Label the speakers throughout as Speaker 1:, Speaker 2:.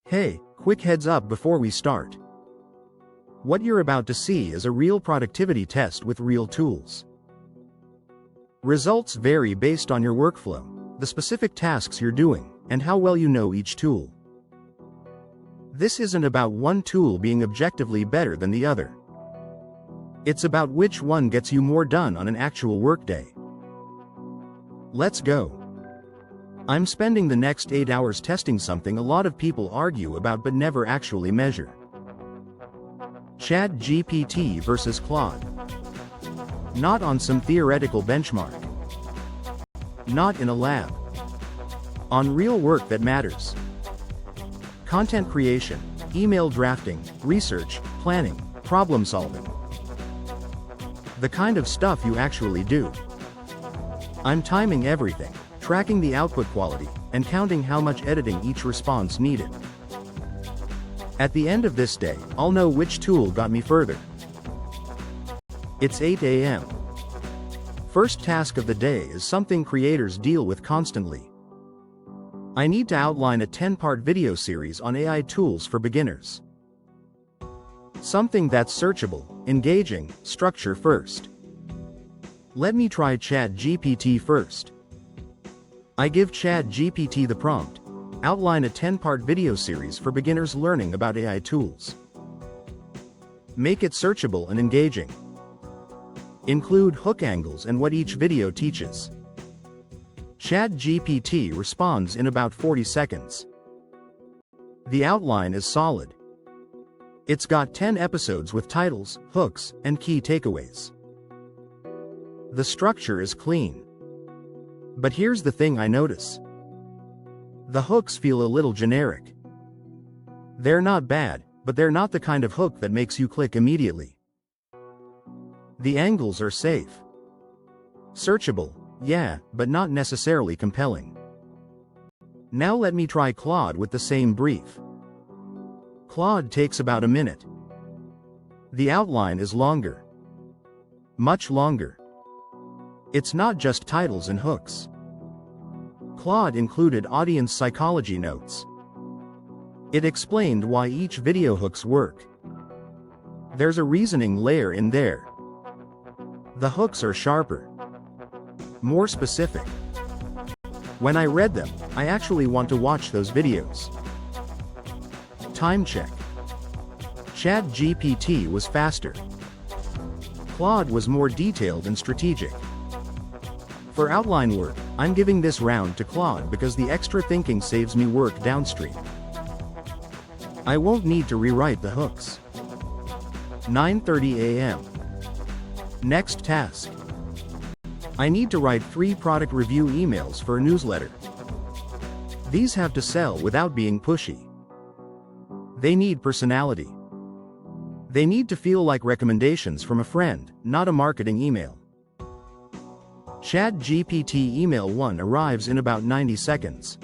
Speaker 1: Hey, quick heads up before we start. What you're about to see is a real productivity test with real tools. Results vary based on your workflow, the specific tasks you're doing, and how well you know each tool. This isn't about one tool being objectively better than the other. It's about which one gets you more done on an actual workday. Let's go. I'm spending the next 8 hours testing something a lot of people argue about but never actually measure. ChatGPT versus Claude. Not on some theoretical benchmark. Not in a lab. On real work that matters. Content creation, email drafting, research, planning, problem solving. The kind of stuff you actually do. I'm timing everything, tracking the output quality, and counting how much editing each response needed. At the end of this day, I'll know which tool got me further. It's 8 a.m. First task of the day is something creators deal with constantly. I need to outline a 10-part video series on AI tools for beginners. Something that's searchable, engaging, structure first. Let me try ChatGPT first. I give ChatGPT the prompt, outline a 10-part video series for beginners learning about AI tools. Make it searchable and engaging. Include hook angles and what each video teaches. ChatGPT responds in about 40 seconds. The outline is solid. It's got 10 episodes with titles, hooks, and key takeaways. The structure is clean. But here's the thing I notice. The hooks feel a little generic. They're not bad, but they're not the kind of hook that makes you click immediately. The angles are safe. Searchable, yeah, but not necessarily compelling. Now let me try Claude with the same brief. Claude takes about a minute. The outline is longer. Much longer. It's not just titles and hooks. Claude included audience psychology notes. It explained why each video hooks work. There's a reasoning layer in there. The hooks are sharper. More specific. When I read them, I actually want to watch those videos. Time check. ChatGPT was faster. Claude was more detailed and strategic. For outline work, I'm giving this round to Claude because the extra thinking saves me work downstream. I won't need to rewrite the hooks. 9:30 a.m. Next task. I need to write 3 product review emails for a newsletter. These have to sell without being pushy. They need personality. They need to feel like recommendations from a friend, not a marketing email. ChatGPT email 1 arrives in about 90 seconds.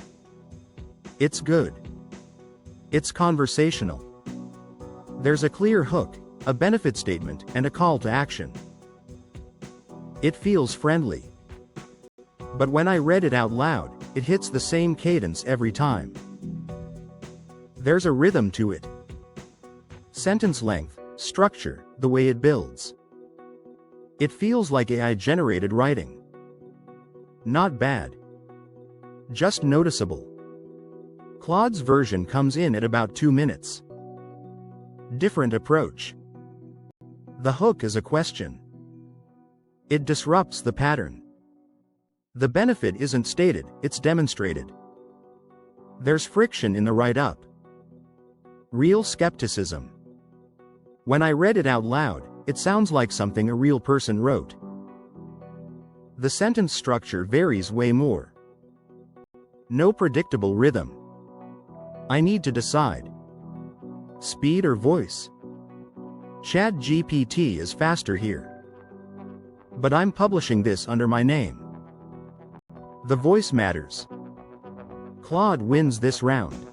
Speaker 1: It's good. It's conversational. There's a clear hook, a benefit statement, and a call to action. It feels friendly. But when I read it out loud, it hits the same cadence every time. There's a rhythm to it. Sentence length, structure, the way it builds. It feels like AI-generated writing. Not bad. Just noticeable. Claude's version comes in at about 2 minutes. Different approach. The hook is a question. It disrupts the pattern. The benefit isn't stated, it's demonstrated. There's friction in the write-up. Real skepticism. When I read it out loud, it sounds like something a real person wrote. The sentence structure varies way more. No predictable rhythm. I need to decide. Speed or voice? ChatGPT is faster here. But I'm publishing this under my name. The voice matters. Claude wins this round.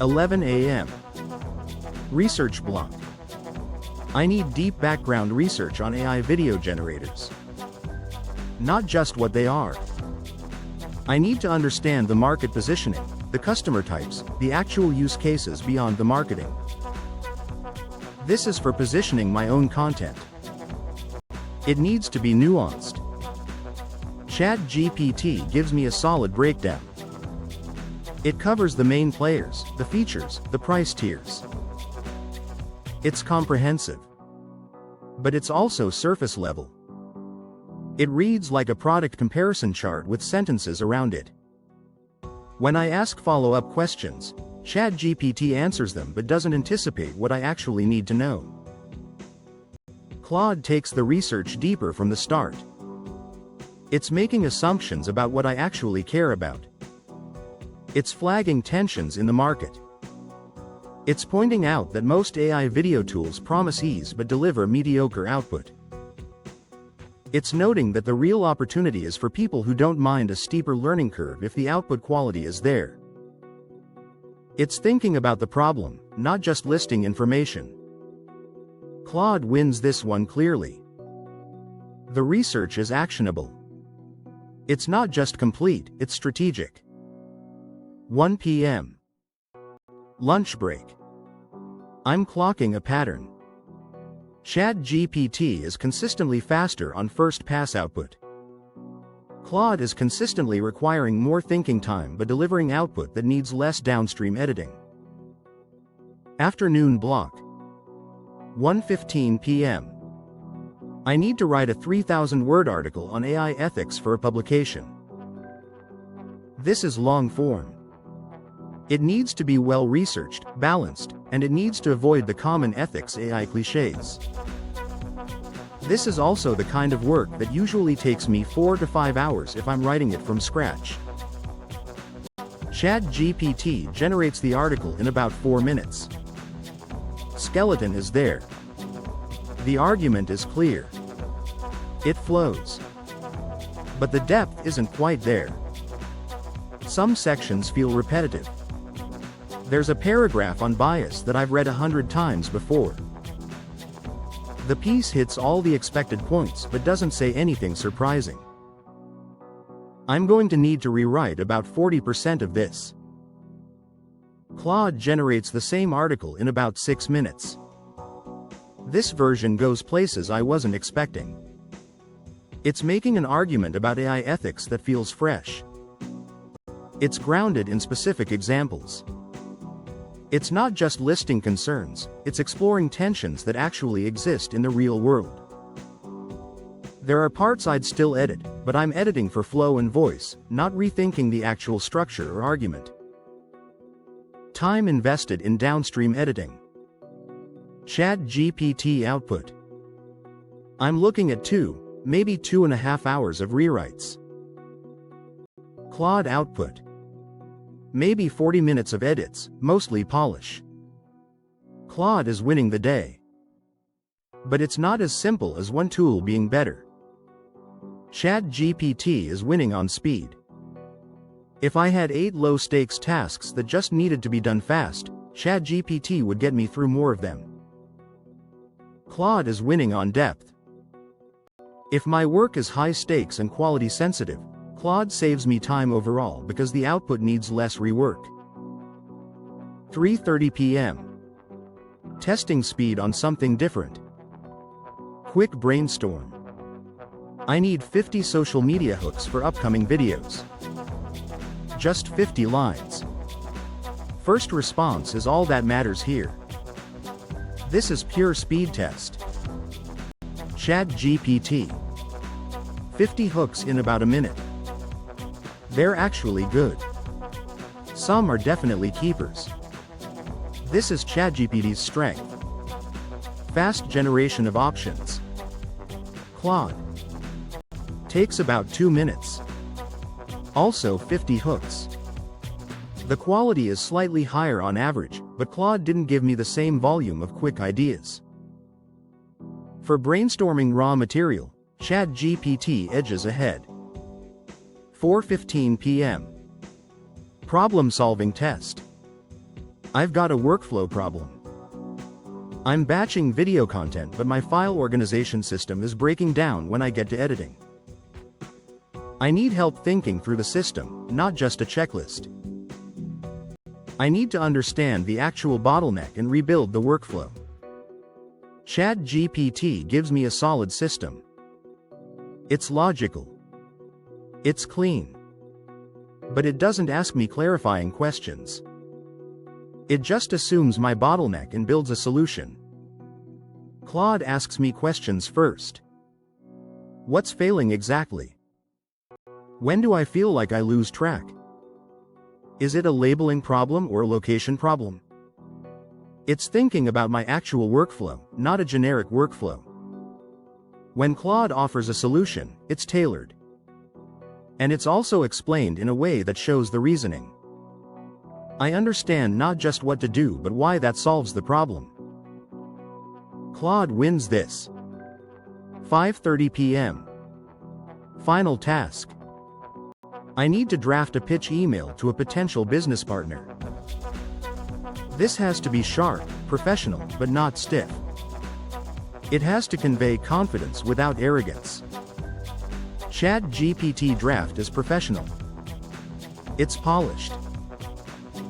Speaker 1: 11 a.m. Research block. I need deep background research on AI video generators. Not just what they are. I need to understand the market positioning, the customer types, the actual use cases beyond the marketing. This is for positioning my own content. It needs to be nuanced. ChatGPT gives me a solid breakdown. It covers the main players, the features, the price tiers. It's comprehensive. But it's also surface level. It reads like a product comparison chart with sentences around it. When I ask follow-up questions, ChatGPT answers them but doesn't anticipate what I actually need to know. Claude takes the research deeper from the start. It's making assumptions about what I actually care about. It's flagging tensions in the market. It's pointing out that most AI video tools promise ease but deliver mediocre output. It's noting that the real opportunity is for people who don't mind a steeper learning curve if the output quality is there. It's thinking about the problem, not just listing information. Claude wins this one clearly. The research is actionable. It's not just complete, it's strategic. 1 p.m. Lunch break. I'm clocking a pattern. ChatGPT is consistently faster on first pass output. Claude is consistently requiring more thinking time but delivering output that needs less downstream editing. Afternoon block. 1:15 p.m. I need to write a 3,000-word article on AI ethics for a publication. This is long form. It needs to be well researched, balanced, and it needs to avoid the common ethics AI cliches. This is also the kind of work that usually takes me 4 to 5 hours if I'm writing it from scratch. ChatGPT generates the article in about 4 minutes. Skeleton is there. The argument is clear. It flows. But the depth isn't quite there. Some sections feel repetitive. There's a paragraph on bias that I've read 100 times before. The piece hits all the expected points but doesn't say anything surprising. I'm going to need to rewrite about 40% of this. Claude generates the same article in about 6 minutes. This version goes places I wasn't expecting. It's making an argument about AI ethics that feels fresh. It's grounded in specific examples. It's not just listing concerns, it's exploring tensions that actually exist in the real world. There are parts I'd still edit, but I'm editing for flow and voice, not rethinking the actual structure or argument. Time invested in downstream editing. ChatGPT output. I'm looking at 2, maybe 2.5 hours of rewrites. Claude output. Maybe 40 minutes of edits, mostly polish. Claude is winning the day. But it's not as simple as one tool being better. ChatGPT is winning on speed. If I had 8 low-stakes tasks that just needed to be done fast, ChatGPT would get me through more of them. Claude is winning on depth. If my work is high-stakes and quality-sensitive, Claude saves me time overall because the output needs less rework. 3:30 p.m. Testing speed on something different. Quick brainstorm. I need 50 social media hooks for upcoming videos. Just 50 lines. First response is all that matters here. This is pure speed test. ChatGPT. 50 hooks in about a minute. They're actually good. Some are definitely keepers. This is ChatGPT's strength. Fast generation of options. Claude. Takes about 2 minutes. Also 50 hooks. The quality is slightly higher on average, but Claude didn't give me the same volume of quick ideas. For brainstorming raw material, ChatGPT edges ahead. 4:15 p.m. Problem-solving test. I've got a workflow problem. I'm batching video content but my file organization system is breaking down when I get to editing. I need help thinking through the system, not just a checklist. I need to understand the actual bottleneck and rebuild the workflow. ChatGPT gives me a solid system. It's logical. It's clean. But it doesn't ask me clarifying questions. It just assumes my bottleneck and builds a solution. Claude asks me questions first. What's failing exactly? When do I feel like I lose track? Is it a labeling problem or a location problem? It's thinking about my actual workflow, not a generic workflow. When Claude offers a solution, it's tailored. And it's also explained in a way that shows the reasoning. I understand not just what to do but why that solves the problem. Claude wins this. 5:30 p.m. Final task. I need to draft a pitch email to a potential business partner. This has to be sharp, professional, but not stiff. It has to convey confidence without arrogance. ChatGPT draft is professional. It's polished.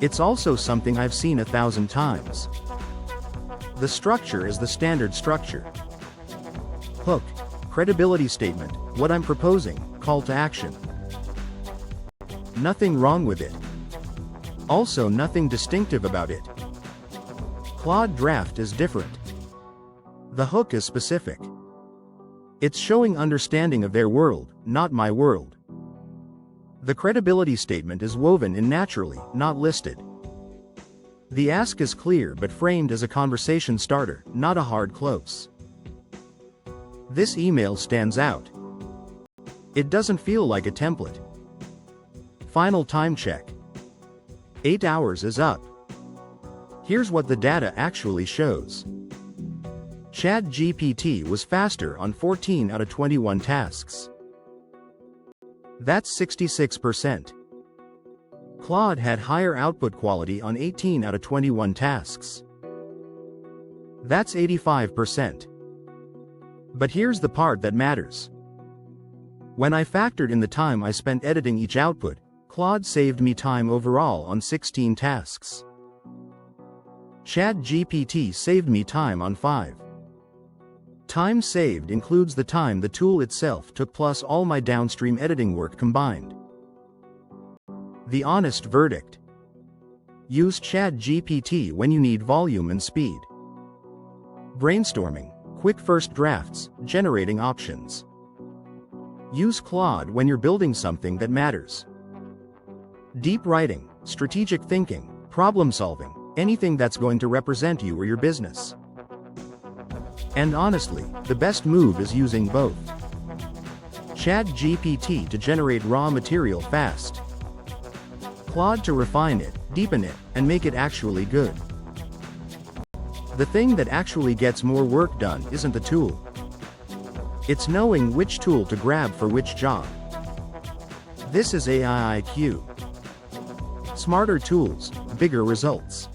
Speaker 1: It's also something I've seen 1,000 times. The structure is the standard structure. Hook, credibility statement, what I'm proposing, call to action. Nothing wrong with it. Also nothing distinctive about it. Claude draft is different. The hook is specific. It's showing understanding of their world, not my world. The credibility statement is woven in naturally, not listed. The ask is clear but framed as a conversation starter, not a hard close. This email stands out. It doesn't feel like a template. Final time check. 8 hours is up. Here's what the data actually shows. ChatGPT was faster on 14 out of 21 tasks. That's 66%. Claude had higher output quality on 18 out of 21 tasks. That's 85%. But here's the part that matters. When I factored in the time I spent editing each output, Claude saved me time overall on 16 tasks. ChatGPT saved me time on 5. Time saved includes the time the tool itself took plus all my downstream editing work combined. The honest verdict. Use ChatGPT when you need volume and speed. Brainstorming, quick first drafts, generating options. Use Claude when you're building something that matters. Deep writing, strategic thinking, problem solving, anything that's going to represent you or your business. And honestly, the best move is using both. ChatGPT to generate raw material fast. Claude to refine it, deepen it, and make it actually good. The thing that actually gets more work done isn't the tool. It's knowing which tool to grab for which job. This is AIIQ. Smarter tools, bigger results.